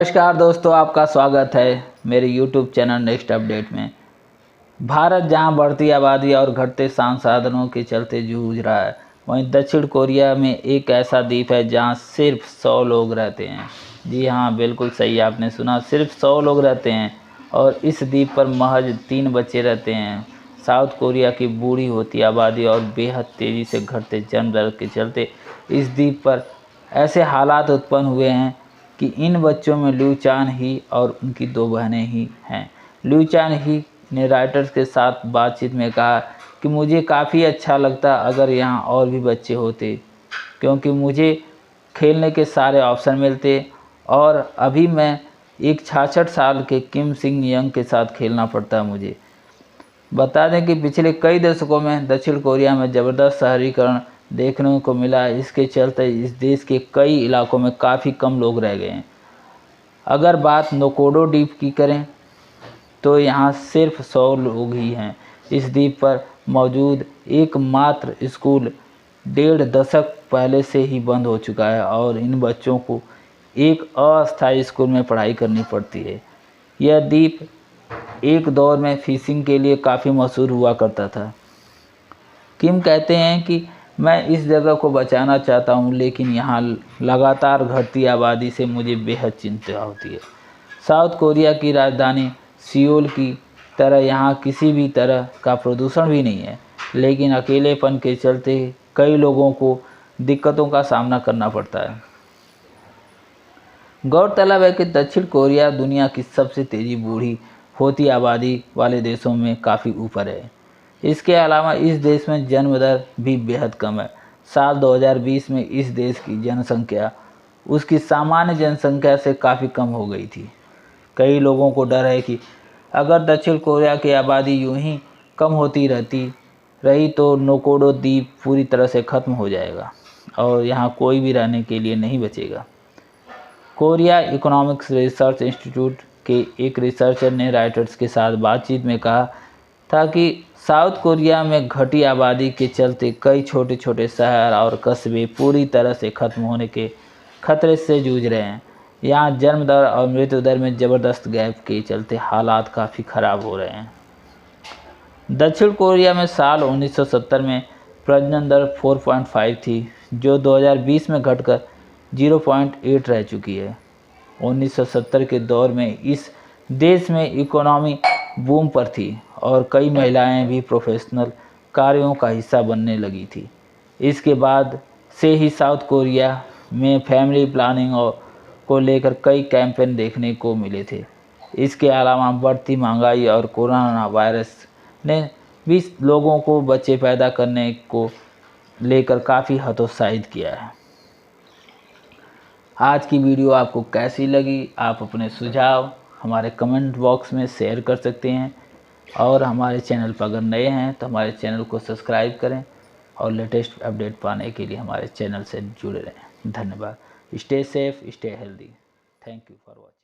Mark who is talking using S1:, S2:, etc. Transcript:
S1: नमस्कार दोस्तों, आपका स्वागत है मेरे YouTube चैनल नेक्स्ट अपडेट में। भारत जहां बढ़ती आबादी और घटते संसाधनों के चलते जूझ रहा है, वहीं दक्षिण कोरिया में एक ऐसा द्वीप है जहां सिर्फ 100 लोग रहते हैं। जी हाँ, बिल्कुल सही आपने सुना, सिर्फ 100 लोग रहते हैं और इस द्वीप पर महज 3 बच्चे रहते हैं। साउथ कोरिया की बूढ़ी होती आबादी और बेहद तेज़ी से घटते जन्म दर के चलते इस द्वीप पर ऐसे हालात उत्पन्न हुए हैं कि इन बच्चों में लू चान ही और उनकी 2 बहनें ही हैं। लू चान ही ने रॉयटर्स के साथ बातचीत में कहा कि मुझे काफ़ी अच्छा लगता अगर यहाँ और भी बच्चे होते, क्योंकि मुझे खेलने के सारे ऑप्शन मिलते और अभी मैं एक 66 साल के किम सिंग यंग के साथ खेलना पड़ता मुझे। बता दें कि पिछले कई दशकों में दक्षिण कोरिया में ज़बरदस्त शहरीकरण देखने को मिला। इसके चलते इस देश के कई इलाकों में काफ़ी कम लोग रह गए हैं। अगर बात नोकोडो द्वीप की करें तो यहाँ सिर्फ 100 लोग ही हैं। इस द्वीप पर मौजूद एकमात्र स्कूल 1.5 दशक पहले से ही बंद हो चुका है और इन बच्चों को एक अस्थायी स्कूल में पढ़ाई करनी पड़ती है। यह द्वीप एक दौर में फिशिंग के लिए काफ़ी मशहूर हुआ करता था। किम कहते हैं कि मैं इस जगह को बचाना चाहता हूं, लेकिन यहाँ लगातार घटती आबादी से मुझे बेहद चिंता होती है। साउथ कोरिया की राजधानी सियोल की तरह यहाँ किसी भी तरह का प्रदूषण भी नहीं है, लेकिन अकेलेपन के चलते कई लोगों को दिक्कतों का सामना करना पड़ता है। गौरतलब है कि दक्षिण कोरिया दुनिया की सबसे तेज़ी बूढ़ी होती आबादी वाले देशों में काफ़ी ऊपर है। इसके अलावा इस देश में जन्म दर भी बेहद कम है। साल 2020 में इस देश की जनसंख्या उसकी सामान्य जनसंख्या से काफ़ी कम हो गई थी। कई लोगों को डर है कि अगर दक्षिण कोरिया की आबादी यूं ही कम होती रही तो नोकोडो द्वीप पूरी तरह से ख़त्म हो जाएगा और यहाँ कोई भी रहने के लिए नहीं बचेगा। कोरिया इकोनॉमिक्स रिसर्च इंस्टीट्यूट के एक रिसर्चर ने रॉयटर्स के साथ बातचीत में कहा था कि साउथ कोरिया में घटी आबादी के चलते कई छोटे छोटे शहर और कस्बे पूरी तरह से ख़त्म होने के खतरे से जूझ रहे हैं। यहाँ जन्म दर और मृत्यु दर में ज़बरदस्त गैप के चलते हालात काफ़ी ख़राब हो रहे हैं। दक्षिण कोरिया में साल 1970 में प्रजनन दर 4.5 थी, जो 2020 में घटकर 0.8 रह चुकी है। 1970 के दौर में इस देश में इकोनॉमी बूम पर थी और कई महिलाएं भी प्रोफेशनल कार्यों का हिस्सा बनने लगी थी। इसके बाद से ही साउथ कोरिया में फैमिली प्लानिंग को लेकर कई कैंपेन देखने को मिले थे। इसके अलावा बढ़ती महंगाई और कोरोना वायरस ने भी लोगों को बच्चे पैदा करने को लेकर काफ़ी हतोत्साहित किया है। आज की वीडियो आपको कैसी लगी? आप अपने सुझाव हमारे कमेंट बॉक्स में शेयर कर सकते हैं और हमारे चैनल पर अगर नए हैं तो हमारे चैनल को सब्सक्राइब करें और लेटेस्ट अपडेट पाने के लिए हमारे चैनल से जुड़े रहें। धन्यवाद। Stay safe, stay healthy. Thank you for watching.